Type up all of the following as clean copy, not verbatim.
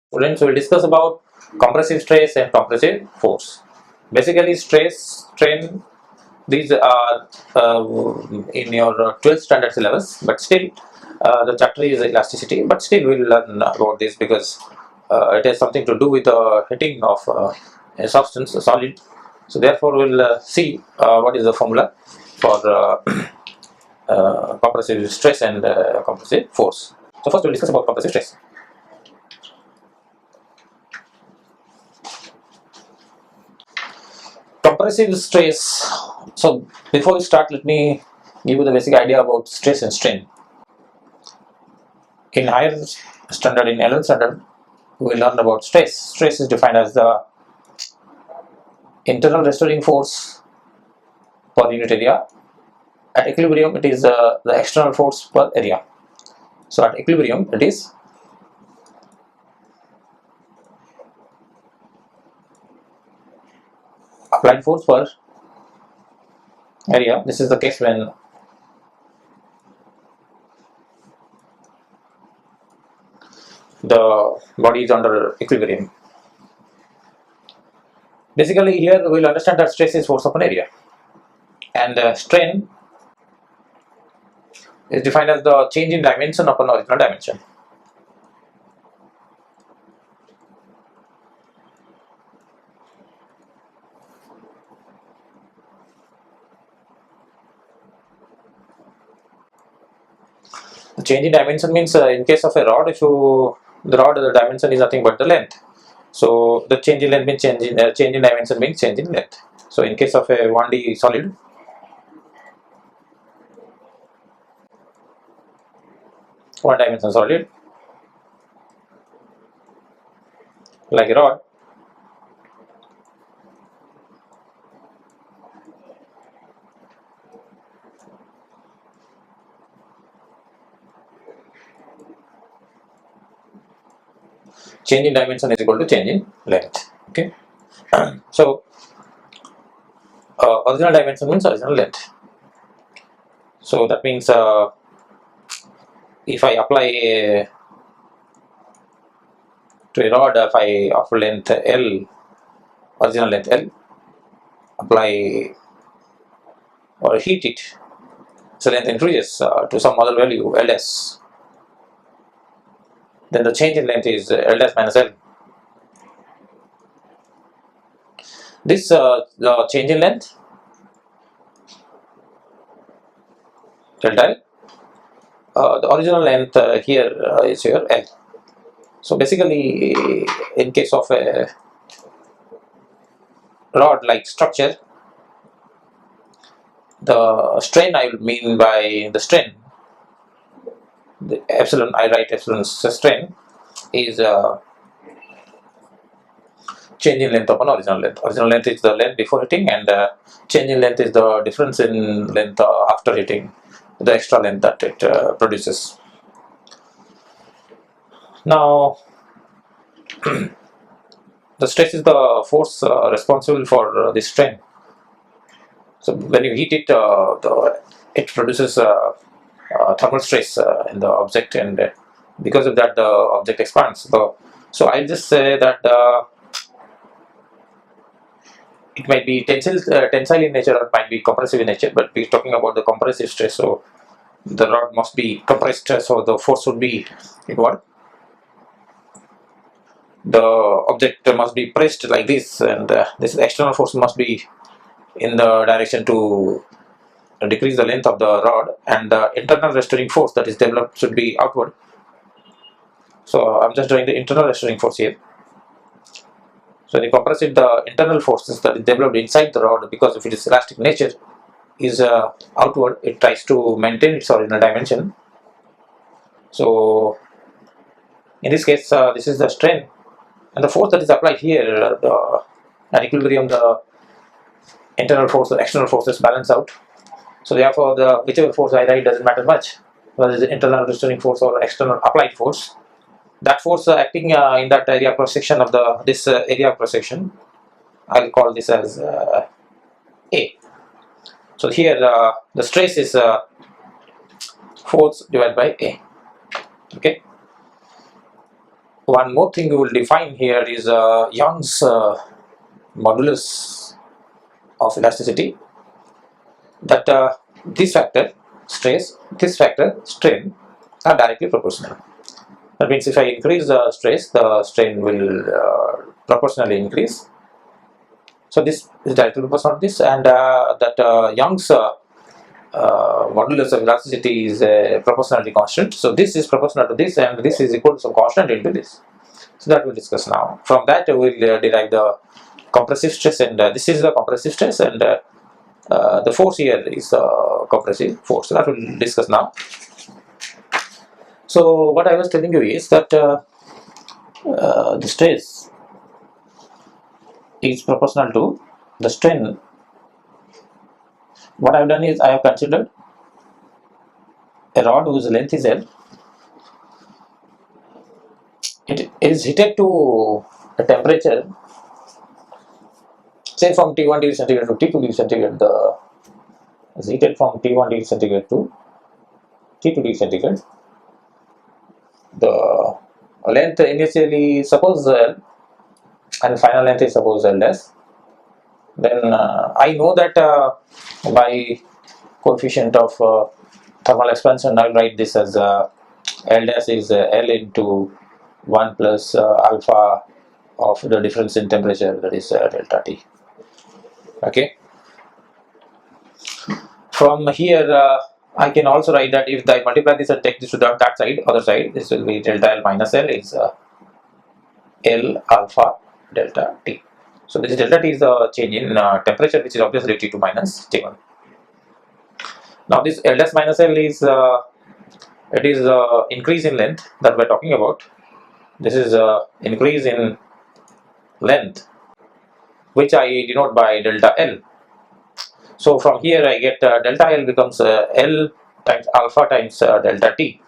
Students, will discuss about compressive stress and compressive force. Basically, stress, strain, these are in your 12th standard syllabus, but still the chapter is elasticity, but still we'll learn about this because it has something to do with the heating of a substance, a solid. So therefore, we'll see what is the formula for compressive stress and compressive force. So first we'll discuss about compressive stress. Compressive stress. So before we start, let me give you the basic idea about stress and strain. In higher standard, in 11th standard, we learned about stress. Stress is defined as the internal restoring force per unit area. At equilibrium, it is the external force per area. So at equilibrium, it is applied force per area. This is the case when the body is under equilibrium. Basically, here we will understand that stress is force upon area, and strain is defined as the change in dimension upon original dimension. The change in dimension means in case of a rod, if you the rod, the dimension is nothing but the length. So the change in length means change in dimension means change in length. So in case of a 1D solid, one dimension solid like a rod, change in dimension is equal to change in length. Okay. So original dimension means original length. So that means if I apply to a rod, if I of length L, original length L, apply or heat it, so length increases to some other value Ls, then the change in length is L dash minus L. This the change in length delta L, the original length here is here L. So basically, in case of a rod like structure, the strain I will mean by the strain, the epsilon, I write epsilon strain is change in length upon original length. Original length is the length before hitting, and change in length is the difference in length after hitting, the extra length that it produces. Now, the stress is the force responsible for this strain. So when you heat it, it produces thermal stress in the object, and because of that, the object expands. So I'll just say that it might be tensile in nature, or it might be compressive in nature, but we're talking about the compressive stress. So the rod must be compressed, so the force would be in what? The object must be pressed like this, and this external force must be in the direction to decrease the length of the rod, and the internal restoring force that is developed should be outward. So I'm just drawing the internal restoring force here. So in compressive, the internal forces that is developed inside the rod, because of its elastic nature, is outward. It tries to maintain its original dimension. So in this case, this is the strain, and the force that is applied here, at equilibrium, the internal force, the external forces balance out. So therefore, the whichever force I write doesn't matter much, whether it's internal restoring force or external applied force. That force acting in that area cross section of this area cross section, I'll call this as A. So here the stress is force divided by A. Okay. one more thing we will define here is Young's modulus of elasticity, that this factor stress, this factor strain are directly proportional. That means if I increase the stress, the strain will proportionally increase. So this is directly proportional to this, and that Young's modulus of elasticity is proportionality constant. So this is proportional to this, and this is equal to some constant into this. So that we'll discuss now. From that we'll derive the compressive stress, and this is the compressive stress, and the force here is the compressive force. So that we'll discuss now. So what I was telling you is that the stress is proportional to the strain. What I have done is I have considered a rod whose length is L. It is heated to a temperature, say from T1 degree centigrade to T2 degree centigrade. The is heated from T1 degree centigrade to T2 degree centigrade. The length initially suppose L, and final length is suppose L dash. Then I know that by coefficient of thermal expansion, I'll write this as L dash is L into 1 plus alpha of the difference in temperature, that is delta T. Okay. From here I can also write that if I multiply this and take this to that side, other side, this will be delta L minus L is L alpha delta T. So this delta T is the change in temperature, which is obviously T2 minus T1. Now this L dash minus L is it is increase in length that we are talking about. This is increase in length, which I denote by delta L. So from here I get delta L becomes L times alpha times delta T.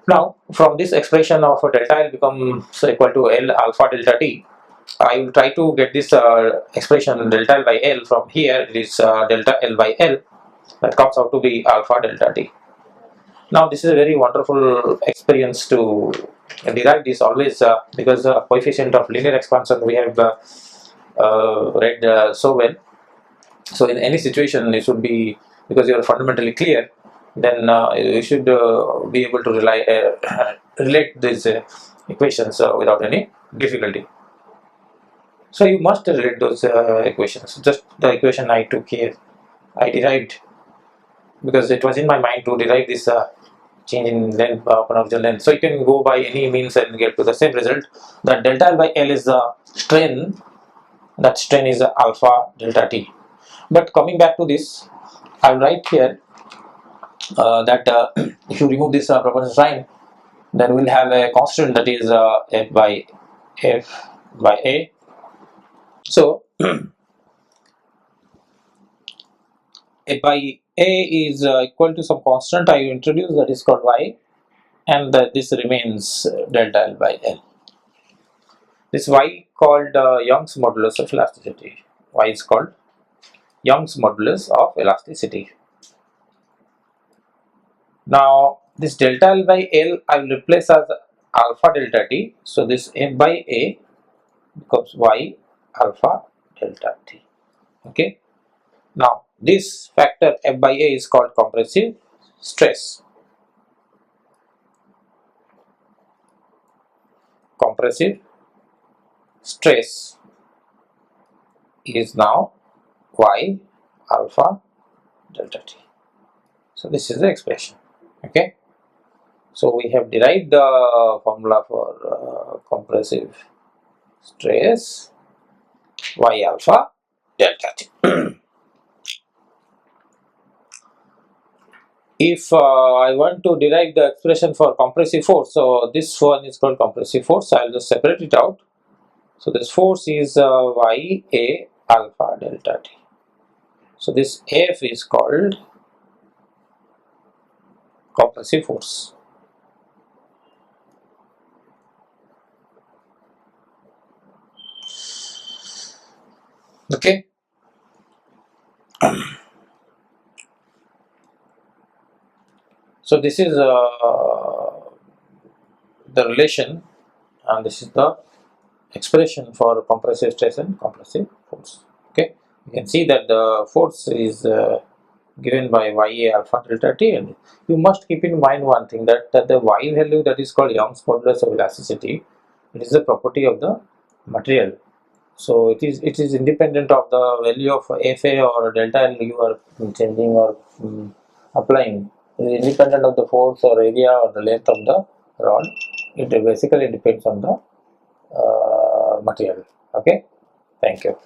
Now from this expression of delta L becomes equal to L alpha delta T, I will try to get this expression delta L by L. From here it is delta L by L, that comes out to be alpha delta T. Now this is a very wonderful experience to derive this always, because the coefficient of linear expansion we have read so well. So in any situation it should be, because you are fundamentally clear, then you should be able to relate these equations without any difficulty. So you must relate those equations. Just the equation I took here, I derived because it was in my mind to derive this change in length, original length. So you can go by any means and get to the same result. That delta L by L is the strain. That strain is alpha delta T. But coming back to this, I'll write here that if you remove this proportional sign, then we'll have a constant that is F by A. So F by A is equal to some constant I introduce, that is called Y, and this remains delta L by L. This Y called Young's modulus of elasticity. Y is called Young's modulus of elasticity. Now this delta L by L I will replace as alpha delta T. So this F by A becomes Y alpha delta T. Okay. Now this factor F by A is called compressive stress. Compressive stress is now Y alpha delta T. So this is the expression. Okay. So we have derived the formula for compressive stress, Y alpha delta T. If I want to derive the expression for compressive force, so this one is called compressive force. I'll just separate it out. So this force is Y A alpha delta T. So this F is called compressive force. Okay. So this is the relation and this is the expression for compressive stress and compressive force. Okay, you can see that the force is given by YA alpha delta T, and you must keep in mind one thing, that the Y value, that is called Young's modulus of elasticity, it is a property of the material. So it is independent of the value of FA or delta L you are changing or applying. It is independent of the force or area or the length of the rod. It basically depends on the material. Okay, thank you.